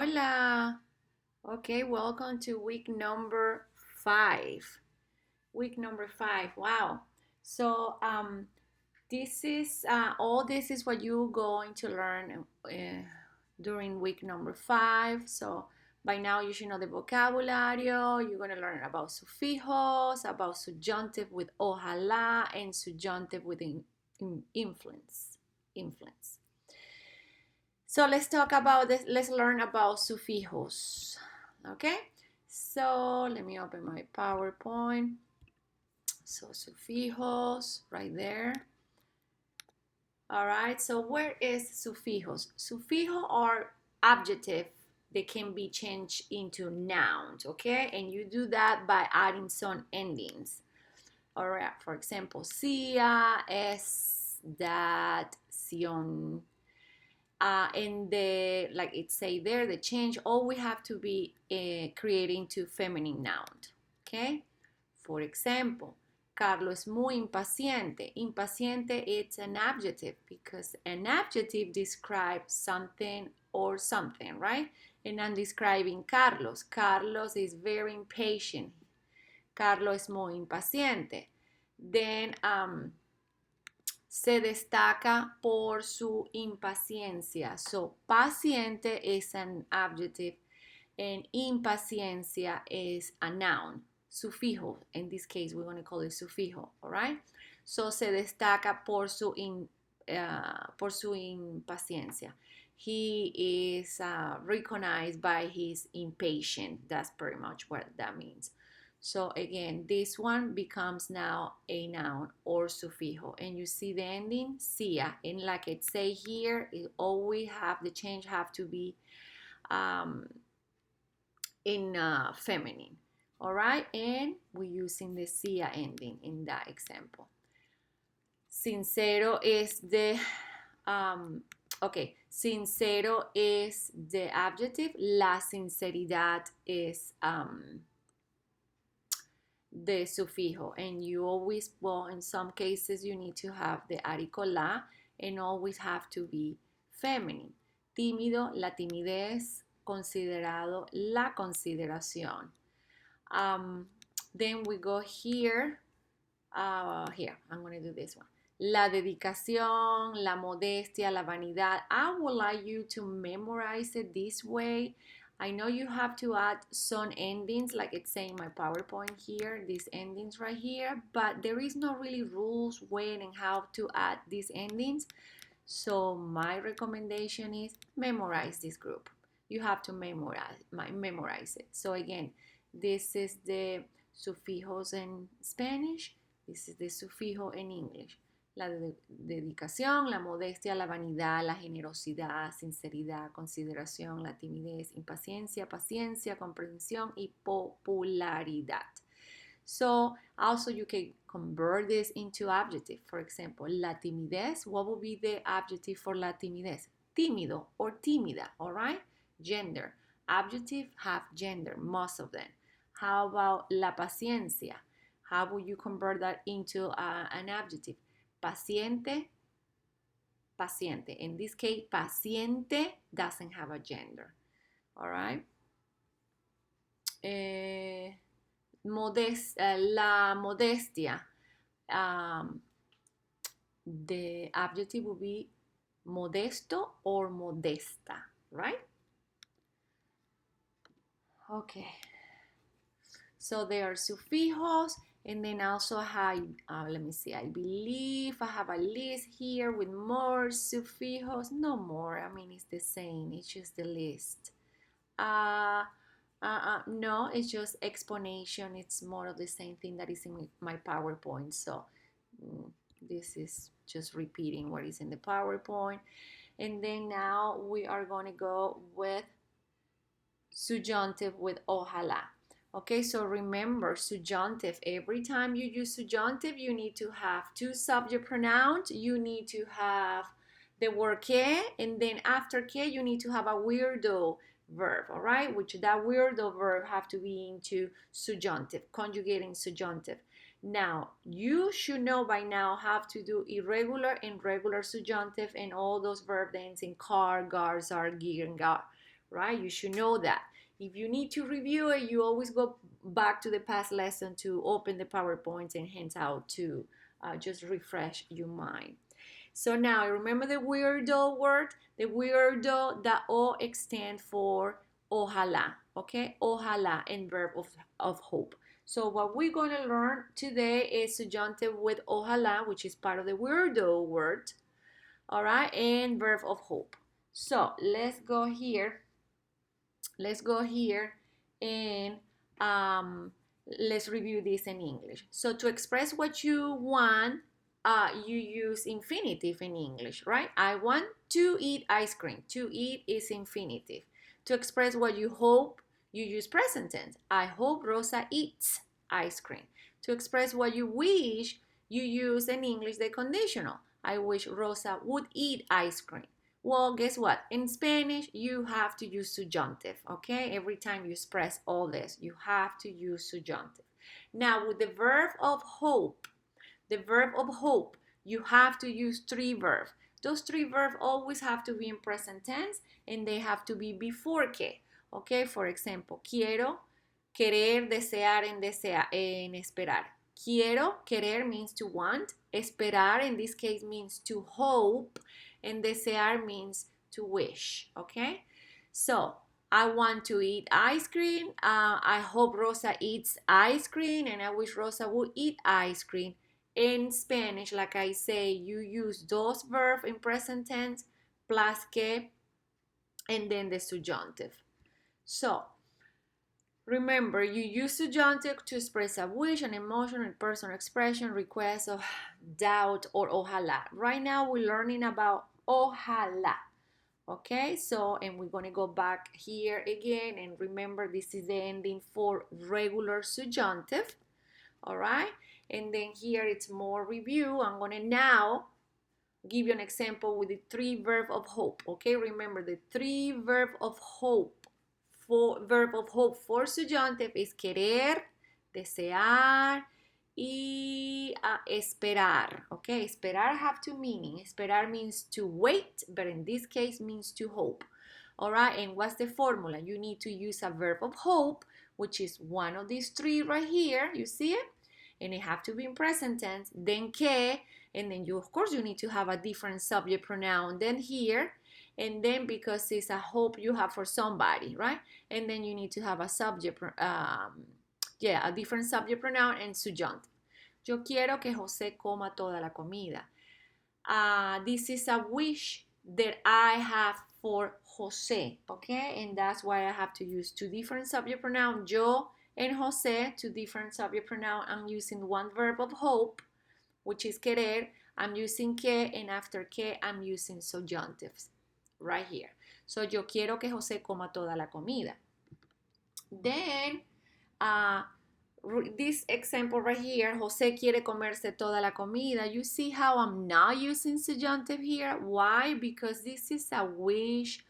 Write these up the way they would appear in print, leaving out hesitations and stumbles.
Hola. Okay, welcome to week number 5. Week number 5. Wow. So, this is all this is what you're going to learn during week number 5. So, by now you should know the vocabulario. You're going to learn about sufijos, about subjunctive with ojalá, and subjunctive with influence. Influence. So let's talk about this. Let's learn about sufijos. Okay. So let me open my PowerPoint. So sufijos right there. All right. So where is sufijos? Sufijos are adjective. They can be changed into nouns. Okay. And you do that by adding some endings. All right. For example, sia, es, that, sion. And the like it say there, the change all we have to be creating to feminine noun. Okay. For example, Carlos es muy impaciente. Impaciente, it's an adjective because an adjective describes something or something, right? And I'm describing Carlos. Carlos is very impatient. Carlos es muy impaciente. Then se destaca por su impaciencia. So, paciente is an adjective and impaciencia is a noun. Sufijo, in this case, we're going to call it sufijo, all right? So, se destaca por su impaciencia. He is recognized by his impatience. That's pretty much what that means. So again, this one becomes now a noun or sufijo. And you see the ending, sia. And like it say here, it always have the change have to be in feminine. All right, and we're using the sia ending in that example. Sincero is the sincero is the adjective. La sinceridad is the sufijo, and you always, well, in some cases you need to have the article la and always have to be feminine. Tímido, la timidez. Considerado, la consideración. Then we go here. Here, I'm going to do this one. La dedicación, la modestia, la vanidad. I would like you to memorize it this way. I know you have to add some endings, like it's saying my PowerPoint here, these endings right here, but there is no really rules when and how to add these endings. So my recommendation is memorize this group. You have to memorize it. So again, this is the sufijos in Spanish. This is the sufijo in English. La dedicación, la modestia, la vanidad, la generosidad, sinceridad, consideración, la timidez, impaciencia, paciencia, comprensión y popularidad. So also you can convert this into adjective. For example, la timidez, what would be the adjective for la timidez? Tímido or tímida, all right? Gender. Adjective have gender, most of them. How about la paciencia? How would you convert that into an adjective? Paciente, paciente. In this case, paciente doesn't have a gender. All right. La modestia. The adjective would be modesto or modesta, right? Okay. So there are sufijos. And then also let me see, I believe I have a list here with more sufijos. No more, I mean, it's the same, it's just the list. No, it's just explanation. It's more of the same thing that is in my PowerPoint. So this is just repeating what is in the PowerPoint. And then now we are going to go with subjunctive with ojalá. Okay, so remember subjunctive. Every time you use subjunctive, you need to have two subject pronouns. You need to have the word que, and then after que, you need to have a weirdo verb, all right? Which that weirdo verb have to be into subjunctive, conjugating subjunctive. Now, you should know by now how to do irregular and regular subjunctive and all those verb ends in car, gar, zar, gir, and gar. right? You should know that. If you need to review it, you always go back to the past lesson to open the PowerPoints and hands out to just refresh your mind. So now remember the weirdo word? The weirdo, the O extends for ojalá, okay? Ojalá and verb of hope. So what we're going to learn today is subjunctive with ojalá, which is part of the weirdo word, all right, and verb of hope. So let's go here and let's review this in English. So to express what you want, you use infinitive in English, right? I want to eat ice cream. To eat is infinitive. To express what you hope, you use present tense. I hope Rosa eats ice cream. To express what you wish, you use in English the conditional. I wish Rosa would eat ice cream. Well, guess what? In Spanish, you have to use subjunctive, okay? Every time you express all this, you have to use subjunctive. Now, with the verb of hope, you have to use three verbs. Those three verbs always have to be in present tense and they have to be before que, okay? For example, quiero, querer, desear, en esperar. Quiero, querer means to want. Esperar, in this case, means to hope. And desear means to wish, okay? So, I want to eat ice cream. I hope Rosa eats ice cream. And I wish Rosa would eat ice cream. In Spanish, like I say, you use those verbs in present tense plus que and then the subjunctive. So, remember, you use subjunctive to express a wish, an emotion, a personal expression, request of doubt, or ojalá. Right now, we're learning about ojalá. Okay, so, and we're going to go back here again. And remember, this is the ending for regular subjunctive. All right, and then here it's more review. I'm going to now give you an example with the three verb of hope. Okay, remember the three verb of hope. Verb of hope for subjunctive is querer, desear, y esperar. Okay, esperar have two meanings. Esperar means to wait, but in this case means to hope. All right, and what's the formula? You need to use a verb of hope, which is one of these three right here. You see it? And it have to be in present tense. Then que, and then you, of course, you need to have a different subject pronoun than here. And then because it's a hope you have for somebody, right? And then you need to have a subject, a different subject pronoun and subjunctive. Yo quiero que José coma toda la comida. This is a wish that I have for José, okay? And that's why I have to use two different subject pronouns, yo and José, two different subject pronouns. I'm using one verb of hope, which is querer. I'm using que, and after que, I'm using subjunctives right here. So, yo quiero que José coma toda la comida. Then, this example right here, José quiere comerse toda la comida. You see how I'm not using subjunctive here? Why? Because this is a wish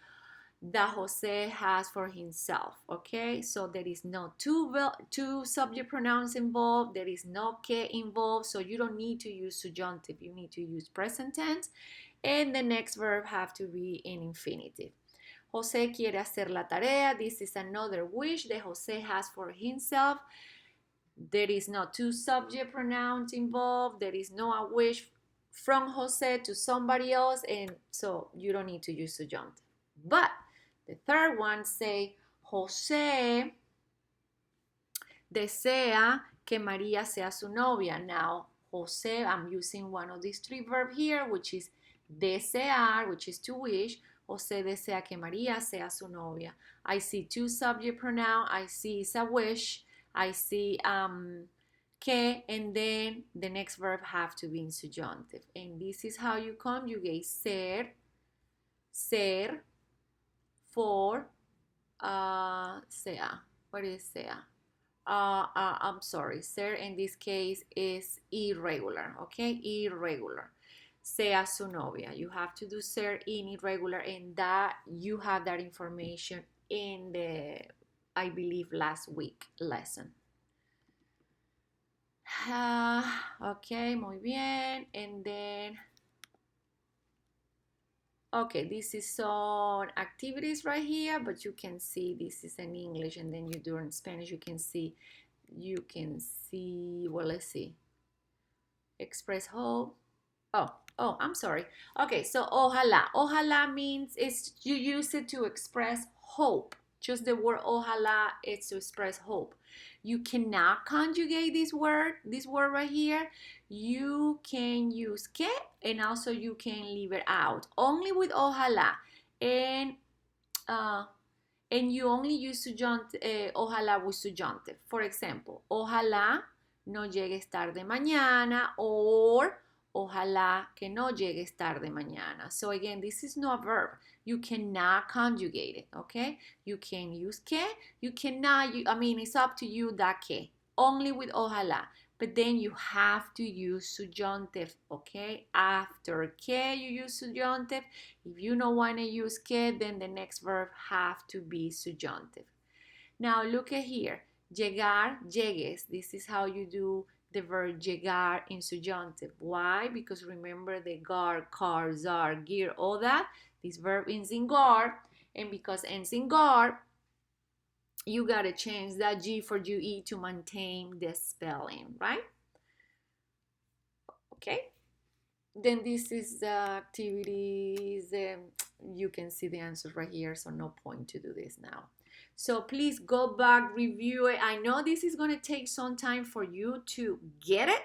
that Jose has for himself, okay? So there is no two subject pronouns involved, there is no que involved, so you don't need to use subjunctive, you need to use present tense, and the next verb have to be in infinitive. Jose quiere hacer la tarea. This is another wish that Jose has for himself. There is no two subject pronouns involved, there is no a wish from Jose to somebody else, and so you don't need to use subjunctive. But the third one say, José desea que María sea su novia. Now, José, I'm using one of these three verbs here, which is desear, which is to wish. José desea que María sea su novia. I see two subject pronouns. I see it's a wish. I see que, and then the next verb have to be in subjunctive. And this is how you conjugate ser, for, sea. What is sea? I'm sorry, ser in this case is irregular, okay? Irregular. Sea su novia. You have to do ser in irregular, and that you have that information in the, I believe, last week lesson. Okay, muy bien. And then Okay, this is on activities right here, but you can see this is in English, and then you do it in Spanish. You can see, well, let's see. Express hope. Oh, I'm sorry. Okay, so ojalá. Ojalá means it's you use it to express hope. Just the word ojalá is to express hope. You cannot conjugate this word right here. You can use que, and also you can leave it out. Only with ojalá. And uh, and you only use ojalá with subjunctive. For example, ojalá no llegues tarde mañana, or ojalá que no llegues tarde mañana. So again, this is not a verb. You cannot conjugate it, okay? You can use que, you cannot, it's up to you that que, only with ojalá. But then you have to use subjunctive, okay? After que you use subjunctive. If you don't want to use que, then the next verb have to be subjunctive. Now look at here. Llegar, llegues. This is how you do the verb llegar in subjunctive. Why? Because remember the gar, car, zar, gear, all that. This verb ends in gar. And because ends in gar, you got to change that G for UE to maintain the spelling, right? Okay. Then this is the activities. You can see the answers right here, so no point to do this now. So please go back, review it. I know this is going to take some time for you to get it,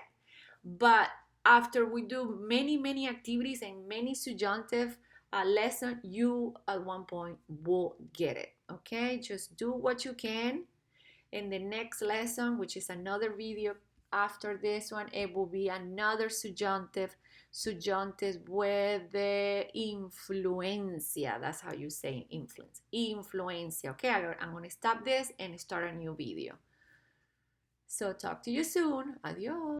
but after we do many activities and many subjunctive lesson, you at one point will get it. Okay, just do what you can. In the next lesson, which is another video after this one, it will be another subjunctive with the influencia. That's how you say influence. Influencia. Okay, I'm going to stop this and start a new video. So talk to you soon. Adios.